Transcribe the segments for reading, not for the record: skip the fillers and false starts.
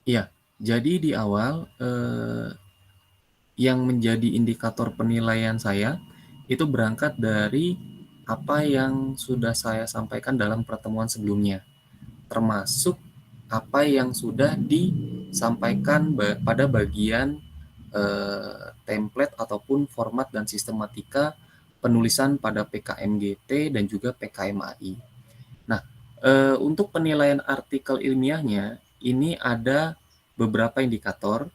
Iya, jadi di awal yang menjadi indikator penilaian saya itu berangkat dari apa yang sudah saya sampaikan dalam pertemuan sebelumnya, termasuk apa yang sudah disampaikan pada bagian template ataupun format dan sistematika penulisan pada PKMGT dan juga PKMAI. Nah, untuk penilaian artikel ilmiahnya ini ada beberapa indikator.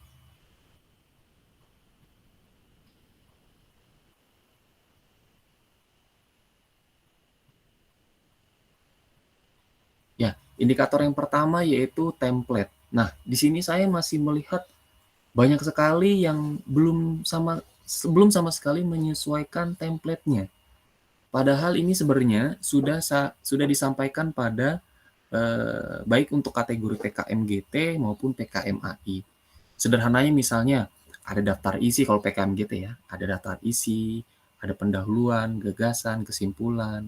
Ya, indikator yang pertama yaitu template. Nah, di sini saya masih melihat banyak sekali yang belum sama sekali menyesuaikan template-nya. Padahal ini sebenarnya sudah disampaikan pada baik untuk kategori PKMGT maupun PKMAI. Sederhananya misalnya ada daftar isi kalau PKMGT ya, ada daftar isi, ada pendahuluan, gagasan, kesimpulan.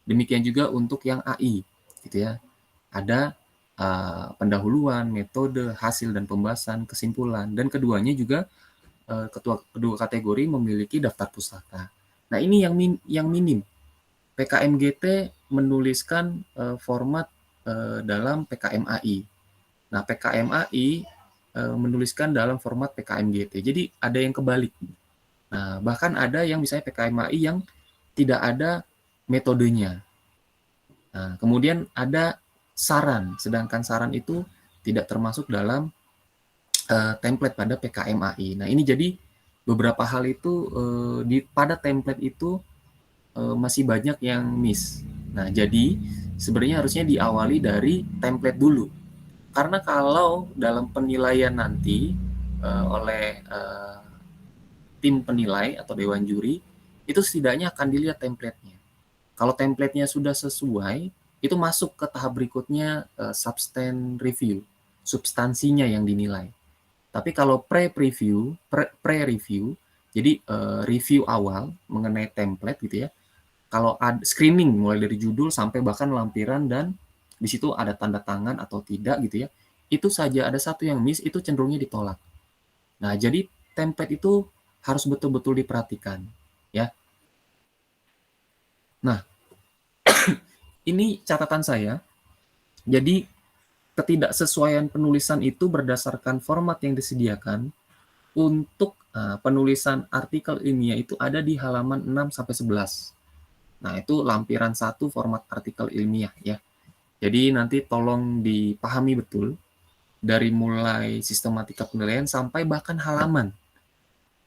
Demikian juga untuk yang AI, gitu ya. Ada pendahuluan, metode, hasil dan pembahasan, kesimpulan, dan keduanya juga kedua kategori memiliki daftar pustaka. Nah ini yang minim. PKMGT menuliskan format dalam PKMAI. Nah PKMAI menuliskan dalam format PKMGT. Jadi ada yang kebalik. Nah bahkan ada yang misalnya PKMAI yang tidak ada metodenya. Nah, kemudian ada saran, sedangkan saran itu tidak termasuk dalam template pada PKMAI. Nah, ini jadi beberapa hal itu pada template itu masih banyak yang miss. Nah, jadi sebenarnya harusnya diawali dari template dulu. Karena kalau dalam penilaian nanti oleh tim penilai atau dewan juri, itu setidaknya akan dilihat template-nya. Kalau template-nya sudah sesuai, itu masuk ke tahap berikutnya substan review, substansinya yang dinilai. Tapi kalau pre-review, jadi review awal mengenai template gitu ya. Kalau ada screening mulai dari judul sampai bahkan lampiran dan di situ ada tanda tangan atau tidak gitu ya. Itu saja ada satu yang miss itu cenderungnya ditolak. Nah, jadi template itu harus betul-betul diperhatikan ya. Nah, ini catatan saya. Jadi ketidaksesuaian penulisan itu berdasarkan format yang disediakan untuk penulisan artikel ilmiah itu ada di halaman 6 sampai 11. Nah, itu lampiran 1 format artikel ilmiah ya. Jadi nanti tolong dipahami betul dari mulai sistematika penilaian sampai bahkan halaman.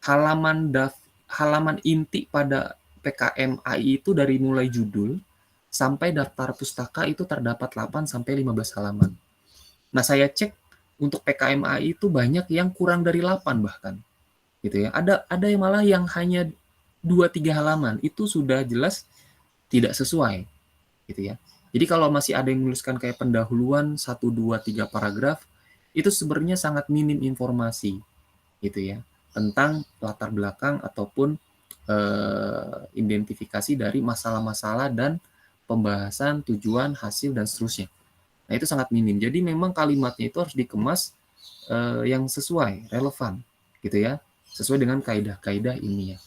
Halaman inti pada PKMAI itu dari mulai judul sampai daftar pustaka itu terdapat 8 sampai 15 halaman. Nah, saya cek untuk PKMAI itu banyak yang kurang dari 8 bahkan. Gitu ya. Ada yang malah yang hanya 2-3 halaman itu sudah jelas tidak sesuai gitu ya. Jadi kalau masih ada yang menuliskan kayak pendahuluan 1, 2, 3 paragraf itu sebenarnya sangat minim informasi gitu ya tentang latar belakang ataupun identifikasi dari masalah-masalah dan pembahasan tujuan hasil dan seterusnya. Nah itu sangat minim. Jadi memang kalimatnya itu harus dikemas yang sesuai, relevan gitu ya, sesuai dengan kaidah-kaidah ilmiah.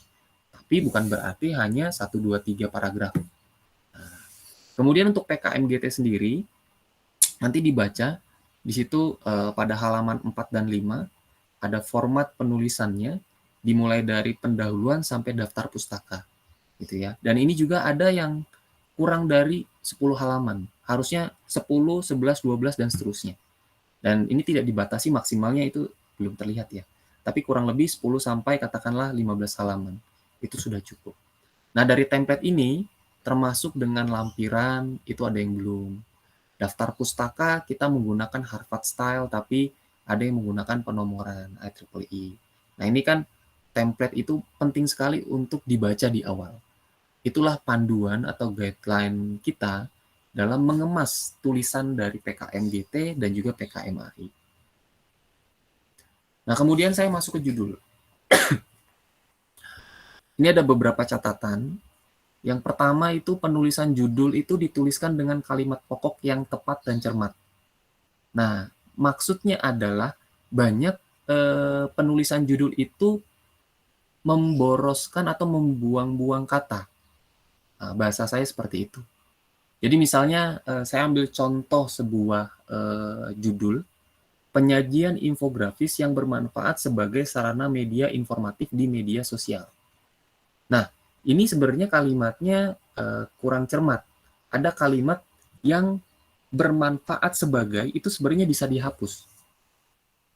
Tapi bukan berarti hanya 1, 2, 3 paragraf. Kemudian untuk PKMGT sendiri, nanti dibaca, di situ pada halaman 4 dan 5, ada format penulisannya, dimulai dari pendahuluan sampai daftar pustaka. Gitu ya. Dan ini juga ada yang kurang dari 10 halaman. Harusnya 10, 11, 12, dan seterusnya. Dan ini tidak dibatasi maksimalnya itu belum terlihat ya. Tapi kurang lebih 10 sampai katakanlah 15 halaman. Itu sudah cukup. Nah, dari template ini termasuk dengan lampiran itu ada yang belum. Daftar pustaka kita menggunakan Harvard Style tapi ada yang menggunakan penomoran IEEE. Nah, ini kan template itu penting sekali untuk dibaca di awal. Itulah panduan atau guideline kita dalam mengemas tulisan dari PKMGT dan juga PKMAI. Nah, kemudian saya masuk ke judul. Ini ada beberapa catatan. Yang pertama itu penulisan judul itu dituliskan dengan kalimat pokok yang tepat dan cermat. Nah, maksudnya adalah banyak penulisan judul itu memboroskan atau membuang-buang kata. Nah, bahasa saya seperti itu. Jadi misalnya saya ambil contoh sebuah judul, penyajian infografis yang bermanfaat sebagai sarana media informatif di media sosial. Nah, ini sebenarnya kalimatnya kurang cermat. Ada kalimat yang bermanfaat sebagai itu sebenarnya bisa dihapus.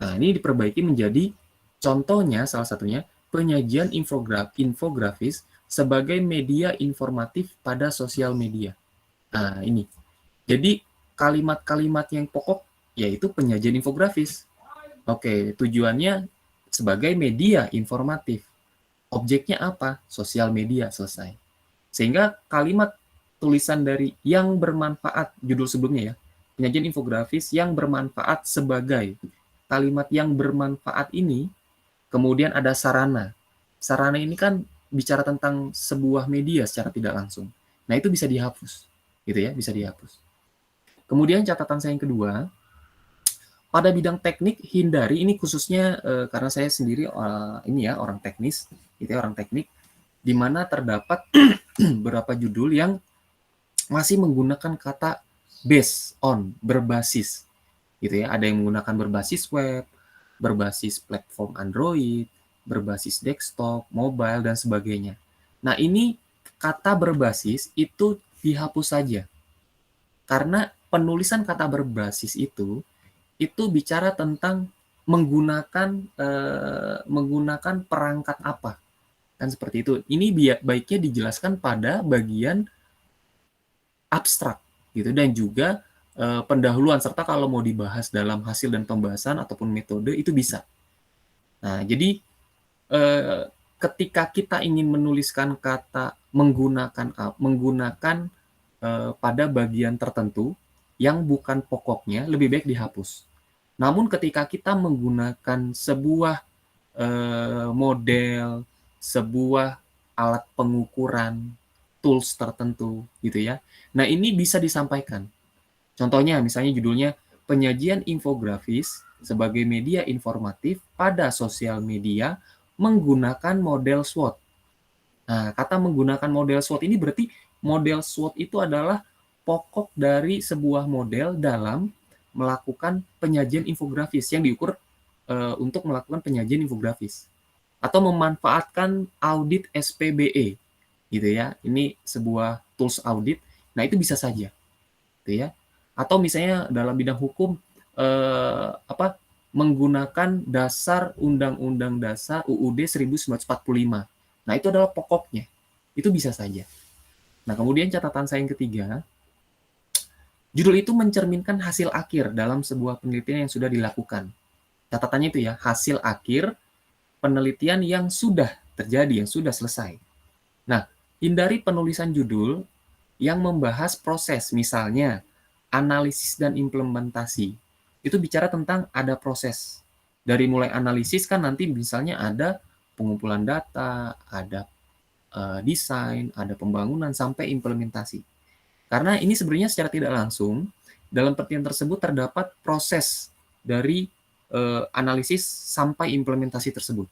Nah, ini diperbaiki menjadi contohnya salah satunya penyajian infografis sebagai media informatif pada sosial media. Nah, ini. Jadi kalimat-kalimat yang pokok yaitu penyajian infografis. Oke, tujuannya sebagai media informatif. Objeknya apa? Sosial media, selesai. Sehingga kalimat tulisan dari yang bermanfaat, judul sebelumnya ya, penyajian infografis yang bermanfaat sebagai, kalimat yang bermanfaat ini, kemudian ada sarana. Sarana ini kan bicara tentang sebuah media secara tidak langsung. Nah, itu bisa dihapus. Gitu ya, bisa dihapus. Kemudian catatan saya yang kedua, pada bidang teknik hindari ini khususnya karena saya sendiri ini ya orang teknis, gitu ya, orang teknik, di mana terdapat beberapa judul yang masih menggunakan kata based on, berbasis, gitu ya. Ada yang menggunakan berbasis web, berbasis platform Android, berbasis desktop, mobile dan sebagainya. Nah, ini kata berbasis itu dihapus saja. Karena penulisan kata berbasis itu bicara tentang menggunakan perangkat apa. Kan seperti itu. Ini baiknya dijelaskan pada bagian abstrak gitu dan juga pendahuluan serta kalau mau dibahas dalam hasil dan pembahasan ataupun metode itu bisa. Nah, jadi ketika kita ingin menuliskan kata menggunakan pada bagian tertentu yang bukan pokoknya lebih baik dihapus. Namun ketika kita menggunakan sebuah model, sebuah alat pengukuran, tools tertentu gitu ya. Nah, ini bisa disampaikan. Contohnya misalnya judulnya penyajian infografis sebagai media informatif pada sosial media menggunakan model SWOT. Nah, kata menggunakan model SWOT ini berarti model SWOT itu adalah pokok dari sebuah model dalam melakukan penyajian infografis yang diukur untuk melakukan penyajian infografis atau memanfaatkan audit SPBE gitu ya. Ini sebuah tools audit. Nah, itu bisa saja. Gitu ya. Atau misalnya dalam bidang hukum menggunakan dasar Undang-Undang Dasar UUD 1945. Nah, itu adalah pokoknya. Itu bisa saja. Nah, kemudian catatan saya yang ketiga, judul itu mencerminkan hasil akhir dalam sebuah penelitian yang sudah dilakukan. Catatannya itu ya, hasil akhir penelitian yang sudah terjadi, yang sudah selesai. Nah, hindari penulisan judul yang membahas proses, misalnya analisis dan implementasi. Itu bicara tentang ada proses. Dari mulai analisis kan nanti misalnya ada pengumpulan data, ada desain, ada pembangunan, sampai implementasi. Karena ini sebenarnya secara tidak langsung, dalam penelitian tersebut terdapat proses dari analisis sampai implementasi tersebut.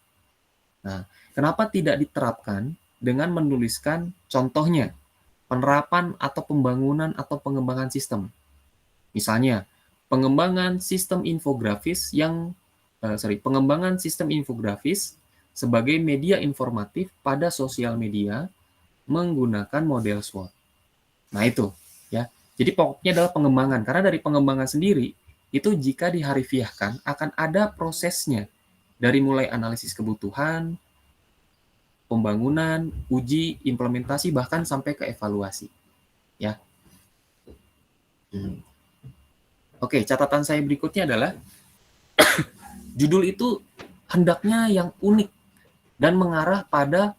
Nah, kenapa tidak diterapkan dengan menuliskan contohnya, penerapan atau pembangunan atau pengembangan sistem. Misalnya, pengembangan sistem infografis pengembangan sistem infografis sebagai media informatif pada sosial media menggunakan model SWOT. Nah, itu ya. Jadi pokoknya adalah pengembangan, karena dari pengembangan sendiri itu jika diharifiahkan akan ada prosesnya dari mulai analisis kebutuhan, pembangunan, uji, implementasi, bahkan sampai ke evaluasi. Ya. Oke, catatan saya berikutnya adalah judul itu hendaknya yang unik dan mengarah pada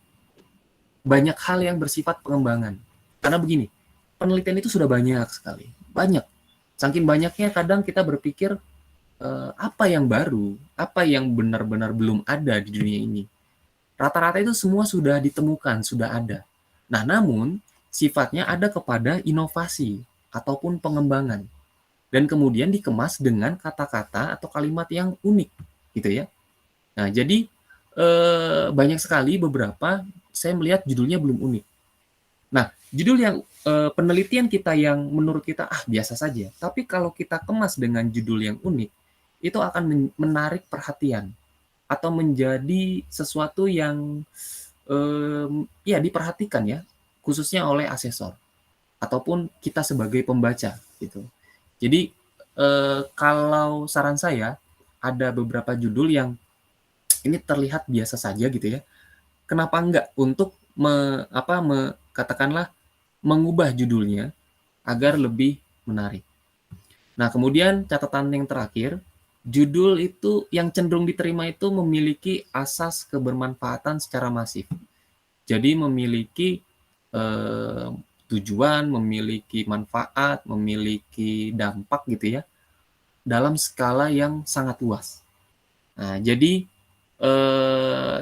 banyak hal yang bersifat pengembangan. Karena begini, penelitian itu sudah banyak sekali. Banyak. Saking banyaknya kadang kita berpikir apa yang baru, apa yang benar-benar belum ada di dunia ini. Rata-rata itu semua sudah ditemukan, sudah ada. Nah, namun sifatnya ada kepada inovasi ataupun pengembangan. dan kemudian dikemas dengan kata-kata atau kalimat yang unik, gitu ya. Nah, jadi banyak sekali beberapa saya melihat judulnya belum unik. Nah, judul yang penelitian kita yang menurut kita biasa saja, tapi kalau kita kemas dengan judul yang unik, itu akan menarik perhatian atau menjadi sesuatu yang ya diperhatikan ya, khususnya oleh asesor ataupun kita sebagai pembaca gitu. Jadi kalau saran saya ada beberapa judul yang ini terlihat biasa saja gitu ya. Kenapa enggak untuk katakanlah mengubah judulnya agar lebih menarik. Nah, kemudian catatan yang terakhir, judul itu yang cenderung diterima itu memiliki asas kebermanfaatan secara masif. Jadi memiliki eh, tujuan, memiliki manfaat, memiliki dampak gitu ya, dalam skala yang sangat luas. Nah, jadi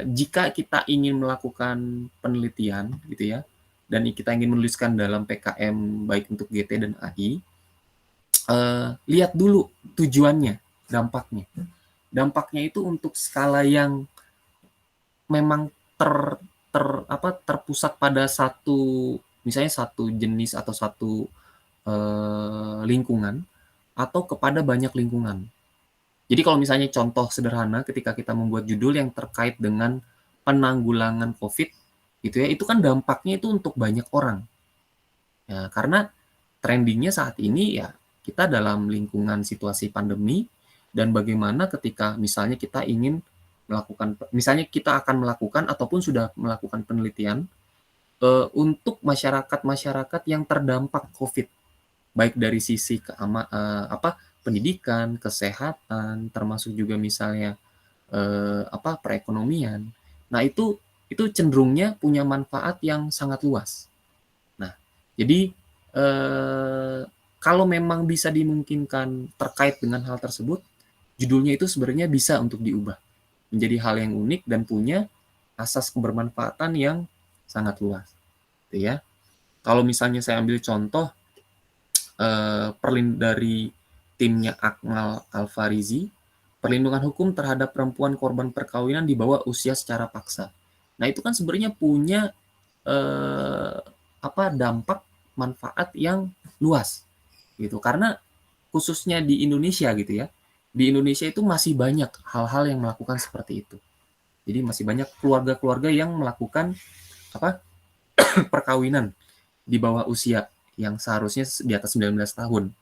jika kita ingin melakukan penelitian gitu ya, dan kita ingin menuliskan dalam PKM baik untuk GT dan AI, lihat dulu tujuannya, dampaknya. Dampaknya itu untuk skala yang memang terpusat pada satu, misalnya satu jenis atau satu lingkungan, atau kepada banyak lingkungan. Jadi kalau misalnya contoh sederhana ketika kita membuat judul yang terkait dengan penanggulangan COVID, gitu ya, itu kan dampaknya itu untuk banyak orang. Ya, karena trendingnya saat ini ya kita dalam lingkungan situasi pandemi, dan bagaimana ketika misalnya kita ingin melakukan, misalnya kita akan melakukan ataupun sudah melakukan penelitian untuk masyarakat-masyarakat yang terdampak COVID, baik dari sisi pendidikan, kesehatan, termasuk juga misalnya perekonomian. Nah, itu cenderungnya punya manfaat yang sangat luas. Nah, jadi kalau memang bisa dimungkinkan terkait dengan hal tersebut, judulnya itu sebenarnya bisa untuk diubah menjadi hal yang unik dan punya asas kebermanfaatan yang sangat luas, gitu ya. Kalau misalnya saya ambil contoh dari timnya Akmal Alfarizi, perlindungan hukum terhadap perempuan korban perkawinan di bawah usia secara paksa. Nah, itu kan sebenarnya punya dampak manfaat yang luas gitu. Karena khususnya di Indonesia gitu ya. Di Indonesia itu masih banyak hal-hal yang melakukan seperti itu. Jadi masih banyak keluarga-keluarga yang melakukan perkawinan di bawah usia yang seharusnya di atas 19 tahun.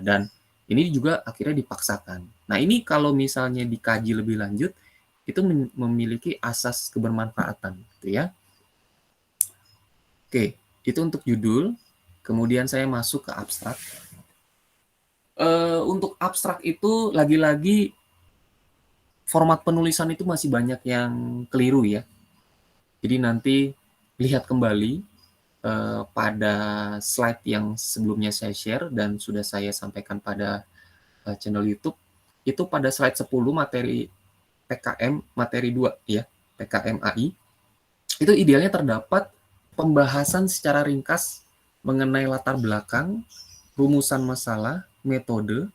Dan ini juga akhirnya dipaksakan. Nah, ini kalau misalnya dikaji lebih lanjut, itu memiliki asas kebermanfaatan, gitu ya. Oke, itu untuk judul. Kemudian saya masuk ke abstrak. Untuk abstrak itu lagi-lagi format penulisan itu masih banyak yang keliru ya. Jadi nanti lihat kembali pada slide yang sebelumnya saya share dan sudah saya sampaikan pada channel YouTube. Itu pada slide 10 materi PKM, materi 2 ya, PKM AI. Itu idealnya terdapat pembahasan secara ringkas mengenai latar belakang, rumusan masalah, metode,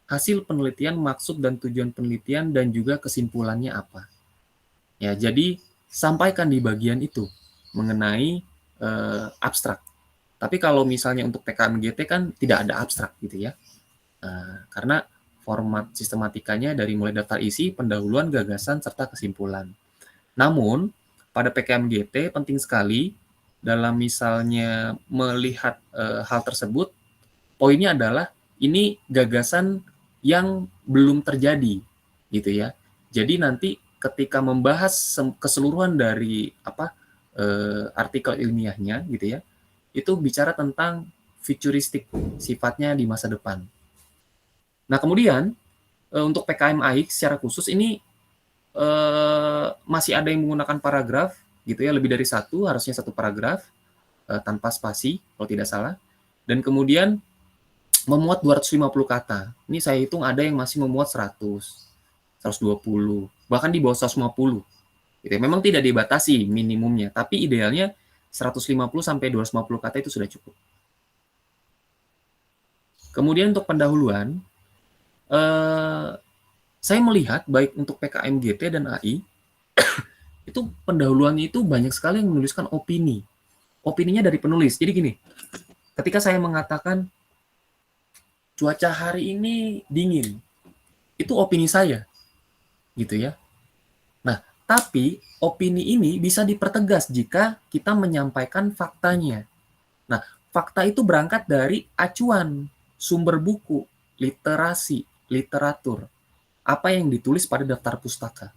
hasil penelitian, maksud dan tujuan penelitian, dan juga kesimpulannya apa. Ya, jadi sampaikan di bagian itu mengenai abstrak. Tapi kalau misalnya untuk PKM GT kan tidak ada abstrak gitu ya. Karena format sistematikanya dari mulai daftar isi, pendahuluan, gagasan, serta kesimpulan. Namun, pada PKM GT penting sekali dalam misalnya melihat hal tersebut, poinnya adalah ini gagasan yang belum terjadi, gitu ya. Jadi nanti ketika membahas keseluruhan dari artikel ilmiahnya, gitu ya, itu bicara tentang futuristik sifatnya di masa depan. Nah, kemudian untuk PKM AIK secara khusus ini masih ada yang menggunakan paragraf, gitu ya, lebih dari satu, harusnya satu paragraf tanpa spasi kalau tidak salah. Dan kemudian memuat 250 kata. Ini saya hitung ada yang masih memuat 100, 120, bahkan di bawah 150. Gitu. Memang tidak dibatasi minimumnya, tapi idealnya 150 sampai 250 kata itu sudah cukup. Kemudian untuk pendahuluan, saya melihat baik untuk PKM GT dan AI, itu pendahuluannya itu banyak sekali yang menuliskan opini. Opininya dari penulis. Jadi gini, ketika saya mengatakan cuaca hari ini dingin, itu opini saya, gitu ya. Nah, tapi opini ini bisa dipertegas jika kita menyampaikan faktanya. Nah, fakta itu berangkat dari acuan, sumber buku, literasi, literatur, apa yang ditulis pada daftar pustaka.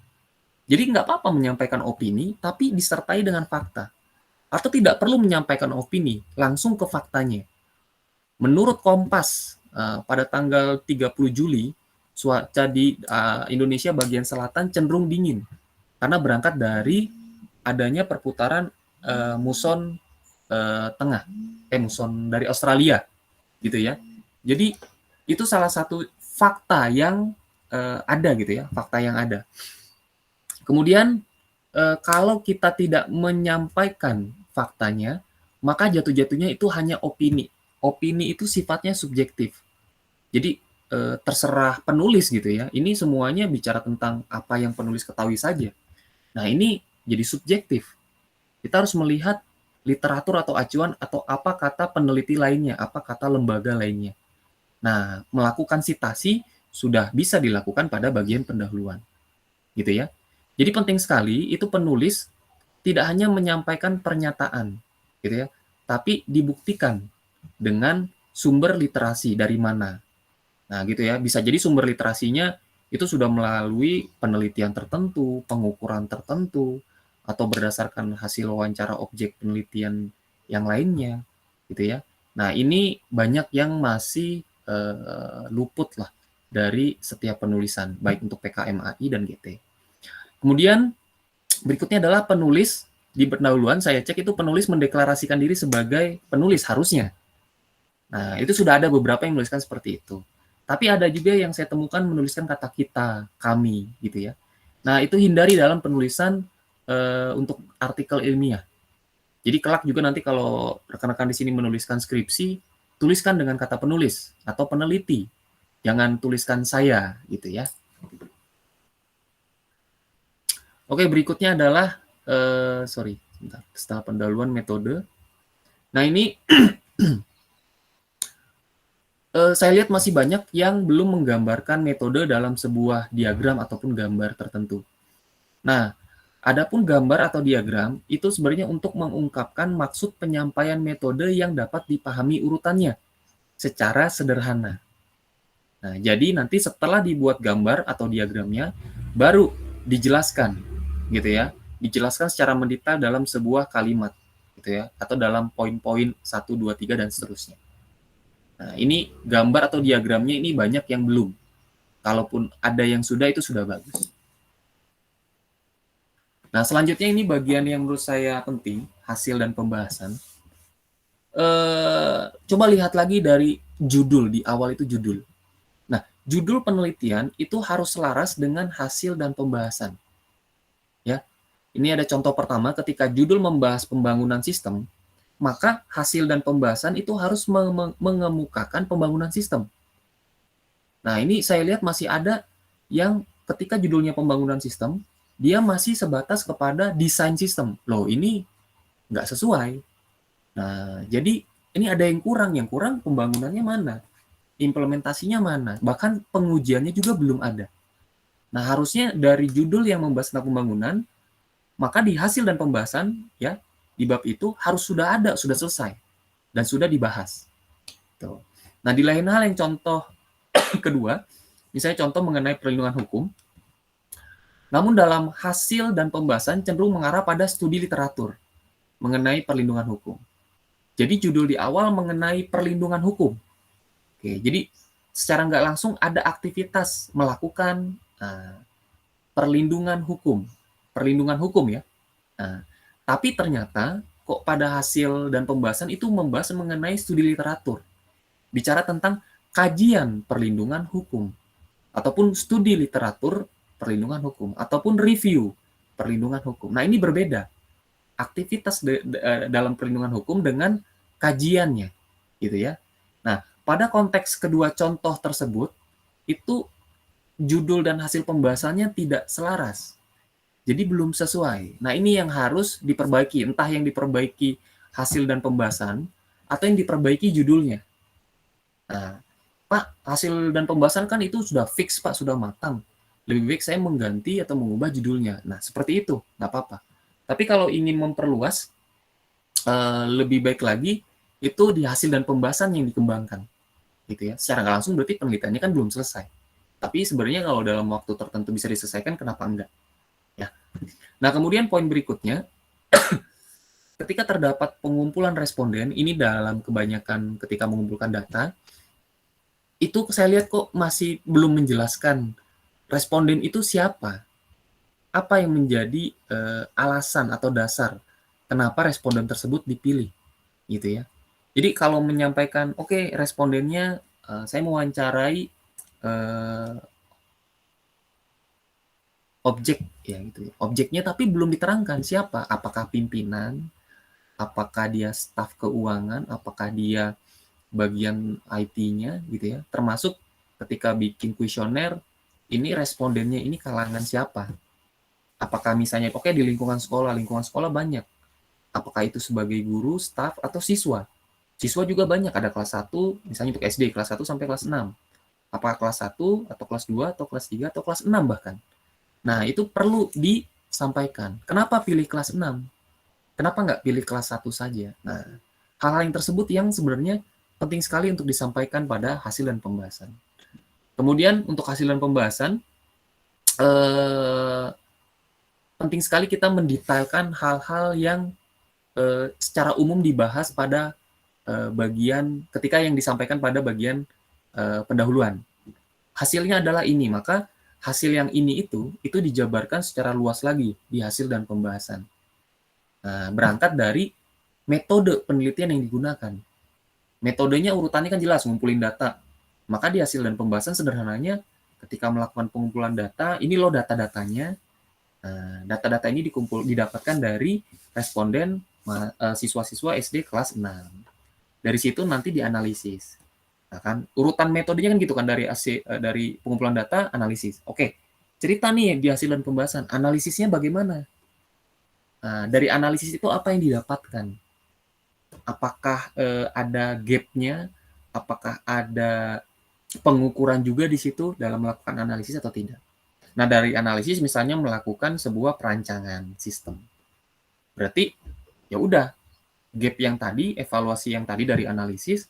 Jadi nggak apa-apa menyampaikan opini, tapi disertai dengan fakta. Atau tidak perlu menyampaikan opini, langsung ke faktanya. Menurut Kompas, pada tanggal 30 Juli, cuaca di Indonesia bagian selatan cenderung dingin. Karena berangkat dari adanya perputaran muson tengah, muson dari Australia, gitu ya. Jadi itu salah satu fakta yang ada gitu ya, fakta yang ada. Kemudian kalau kita tidak menyampaikan faktanya, maka jatuh-jatuhnya itu hanya opini. Opini itu sifatnya subjektif. Jadi terserah penulis gitu ya. Ini semuanya bicara tentang apa yang penulis ketahui saja. Nah, ini jadi subjektif. Kita harus melihat literatur atau acuan atau apa kata peneliti lainnya, apa kata lembaga lainnya. Nah, melakukan sitasi sudah bisa dilakukan pada bagian pendahuluan. Gitu ya. Jadi penting sekali itu penulis tidak hanya menyampaikan pernyataan, gitu ya, tapi dibuktikan dengan sumber literasi dari mana. Nah, gitu ya. Bisa jadi sumber literasinya itu sudah melalui penelitian tertentu, pengukuran tertentu, atau berdasarkan hasil wawancara objek penelitian yang lainnya, gitu ya. Nah, ini banyak yang masih luput lah dari setiap penulisan, baik untuk PKM AI dan GT. Kemudian berikutnya adalah penulis di pendahuluan, saya cek itu penulis mendeklarasikan diri sebagai penulis harusnya. Nah, itu sudah ada beberapa yang menuliskan seperti itu. Tapi ada juga yang saya temukan menuliskan kata kita, kami, gitu ya. Nah, itu hindari dalam penulisan untuk artikel ilmiah. Jadi kelak juga nanti kalau rekan-rekan di sini menuliskan skripsi, tuliskan dengan kata penulis atau peneliti. Jangan tuliskan saya, gitu ya. Oke, berikutnya adalah, sebentar, setelah pendahuluan metode. Nah, ini saya lihat masih banyak yang belum menggambarkan metode dalam sebuah diagram ataupun gambar tertentu. Nah, adapun gambar atau diagram itu sebenarnya untuk mengungkapkan maksud penyampaian metode yang dapat dipahami urutannya secara sederhana. Nah, jadi nanti setelah dibuat gambar atau diagramnya, baru dijelaskan, gitu ya. Dijelaskan secara mendetail dalam sebuah kalimat, gitu ya, atau dalam poin-poin 1, 2, 3, dan seterusnya. Nah, ini gambar atau diagramnya ini banyak yang belum. Kalaupun ada yang sudah, itu sudah bagus. Nah, selanjutnya ini bagian yang menurut saya penting, hasil dan pembahasan. Coba lihat lagi dari judul, di awal itu judul. Nah, judul penelitian itu harus selaras dengan hasil dan pembahasan. Ya, ini ada contoh pertama, ketika judul membahas pembangunan sistem, maka hasil dan pembahasan itu harus mengemukakan pembangunan sistem. Nah, ini saya lihat masih ada yang ketika judulnya pembangunan sistem, dia masih sebatas kepada desain sistem. Loh, ini nggak sesuai. Nah, jadi ini ada yang kurang pembangunannya mana? Implementasinya mana? Bahkan pengujiannya juga belum ada. Nah, harusnya dari judul yang membahas tentang pembangunan, maka di hasil dan pembahasan, ya, di bab itu harus sudah ada, sudah selesai, dan sudah dibahas. Tuh. Nah, di lain hal yang contoh kedua, misalnya contoh mengenai perlindungan hukum, namun dalam hasil dan pembahasan cenderung mengarah pada studi literatur mengenai perlindungan hukum. Jadi judul di awal mengenai perlindungan hukum. Oke, jadi secara nggak langsung ada aktivitas melakukan perlindungan hukum ya. Nah, tapi ternyata kok pada hasil dan pembahasan itu membahas mengenai studi literatur, bicara tentang kajian perlindungan hukum, ataupun studi literatur perlindungan hukum, ataupun review perlindungan hukum. Nah, ini berbeda aktivitas dalam perlindungan hukum dengan kajiannya, gitu ya. Nah, pada konteks kedua contoh tersebut, itu judul dan hasil pembahasannya tidak selaras. Jadi belum sesuai. Nah, ini yang harus diperbaiki. Entah yang diperbaiki hasil dan pembahasan, atau yang diperbaiki judulnya. Nah, Pak, hasil dan pembahasan kan itu sudah fix, Pak, sudah matang. Lebih baik saya mengganti atau mengubah judulnya. Nah, seperti itu, nggak apa-apa. Tapi kalau ingin memperluas, lebih baik lagi, itu di hasil dan pembahasan yang dikembangkan. Gitu ya. Secara nggak langsung berarti penelitiannya kan belum selesai. Tapi sebenarnya kalau dalam waktu tertentu bisa diselesaikan, kenapa enggak? Ya. Nah, kemudian poin berikutnya, ketika terdapat pengumpulan responden, ini dalam kebanyakan ketika mengumpulkan data, itu saya lihat kok masih belum menjelaskan responden itu siapa, apa yang menjadi alasan atau dasar kenapa responden tersebut dipilih, gitu ya. Jadi kalau menyampaikan, oke, respondennya saya mewawancarai objek, ya gitu ya. Objeknya tapi belum diterangkan siapa, apakah pimpinan, apakah dia staf keuangan, apakah dia bagian IT-nya gitu ya. Termasuk ketika bikin kuesioner, ini respondennya ini kalangan siapa? Apakah misalnya oke di lingkungan sekolah banyak. Apakah itu sebagai guru, staf atau siswa? Siswa juga banyak, ada kelas 1 misalnya untuk SD kelas 1 sampai kelas 6. Apakah kelas 1 atau kelas 2 atau kelas 3 atau kelas 6 bahkan. Nah, itu perlu disampaikan. Kenapa pilih kelas 6? Kenapa nggak pilih kelas 1 saja? Nah, hal-hal yang tersebut yang sebenarnya penting sekali untuk disampaikan pada hasil dan pembahasan. Kemudian untuk hasil dan pembahasan, penting sekali kita mendetailkan hal-hal yang secara umum dibahas pada bagian ketika yang disampaikan pada bagian pendahuluan. Hasilnya adalah ini, maka hasil yang ini itu dijabarkan secara luas lagi di hasil dan pembahasan. Nah, berangkat dari metode penelitian yang digunakan. Metodenya urutannya kan jelas, ngumpulin data. Maka di hasil dan pembahasan sederhananya ketika melakukan pengumpulan data, ini loh data-datanya. Nah, data-data ini didapatkan dari responden siswa-siswa SD kelas 6. Dari situ nanti dianalisis. Nah, kan urutan metodenya kan gitu kan dari pengumpulan data, analisis. Oke, cerita nih di hasil dan pembahasan, analisisnya bagaimana? Nah, dari analisis itu apa yang didapatkan? Apakah ada gap-nya? Apakah ada pengukuran juga di situ dalam melakukan analisis atau tidak? Nah, dari analisis misalnya melakukan sebuah perancangan sistem. Berarti ya udah, gap yang tadi, evaluasi yang tadi dari analisis,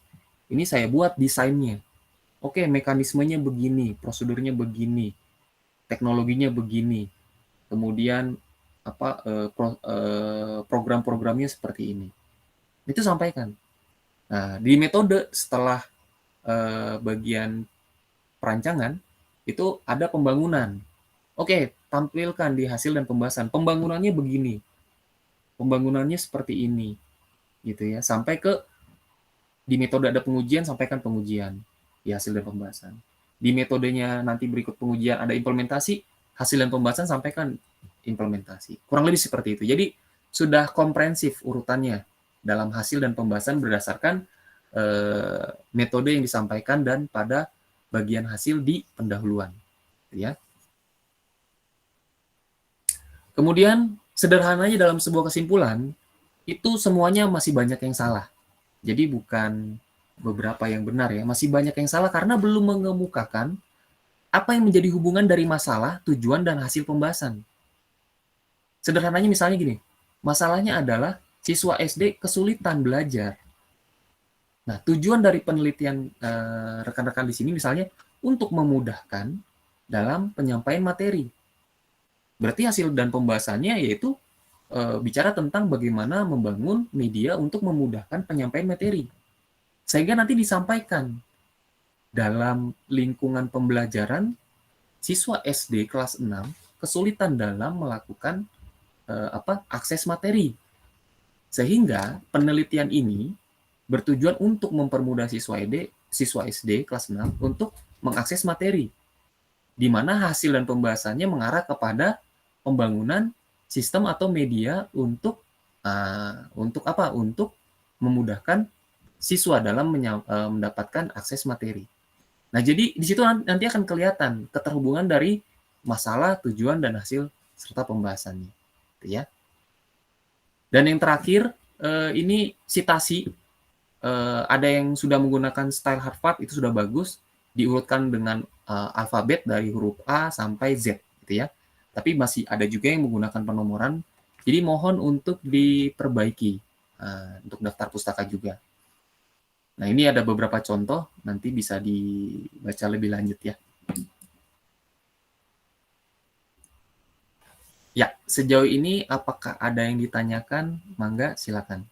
ini saya buat desainnya. Oke, mekanismenya begini, prosedurnya begini, teknologinya begini. Kemudian program-programnya seperti ini. Itu sampaikan. Nah, di metode setelah bagian perancangan itu ada pembangunan. Oke, tampilkan di hasil dan pembahasan. Pembangunannya begini. Pembangunannya seperti ini. Gitu ya. Sampai ke di metode ada pengujian, sampaikan pengujian di hasil dan pembahasan. Di metodenya nanti berikut pengujian ada implementasi, hasil dan pembahasan sampaikan implementasi. Kurang lebih seperti itu. Jadi sudah komprehensif urutannya dalam hasil dan pembahasan berdasarkan metode yang disampaikan dan pada bagian hasil di pendahuluan. Ya. Kemudian sederhananya dalam sebuah kesimpulan, itu semuanya masih banyak yang salah. Jadi bukan beberapa yang benar ya, masih banyak yang salah karena belum mengemukakan apa yang menjadi hubungan dari masalah, tujuan, dan hasil pembahasan. Sederhananya misalnya gini, masalahnya adalah siswa SD kesulitan belajar. Nah, tujuan dari penelitian rekan-rekan di sini misalnya untuk memudahkan dalam penyampaian materi. Berarti hasil dan pembahasannya yaitu bicara tentang bagaimana membangun media untuk memudahkan penyampaian materi. Sehingga nanti disampaikan dalam lingkungan pembelajaran, siswa SD kelas 6 kesulitan dalam melakukan akses materi. Sehingga penelitian ini bertujuan untuk mempermudah siswa SD kelas 6 untuk mengakses materi. Di mana hasil dan pembahasannya mengarah kepada pembangunan sistem atau media untuk apa? Untuk memudahkan siswa dalam mendapatkan akses materi. Nah, jadi di situ nanti akan kelihatan keterhubungan dari masalah, tujuan, dan hasil serta pembahasannya. Gitu ya. Dan yang terakhir, ini citasi. Ada yang sudah menggunakan style Harvard, itu sudah bagus, diurutkan dengan alfabet dari huruf A sampai Z, gitu ya. Tapi masih ada juga yang menggunakan penomoran, jadi mohon untuk diperbaiki untuk daftar pustaka juga. Nah, ini ada beberapa contoh, nanti bisa dibaca lebih lanjut ya. Ya, sejauh ini apakah ada yang ditanyakan? Mangga, silakan.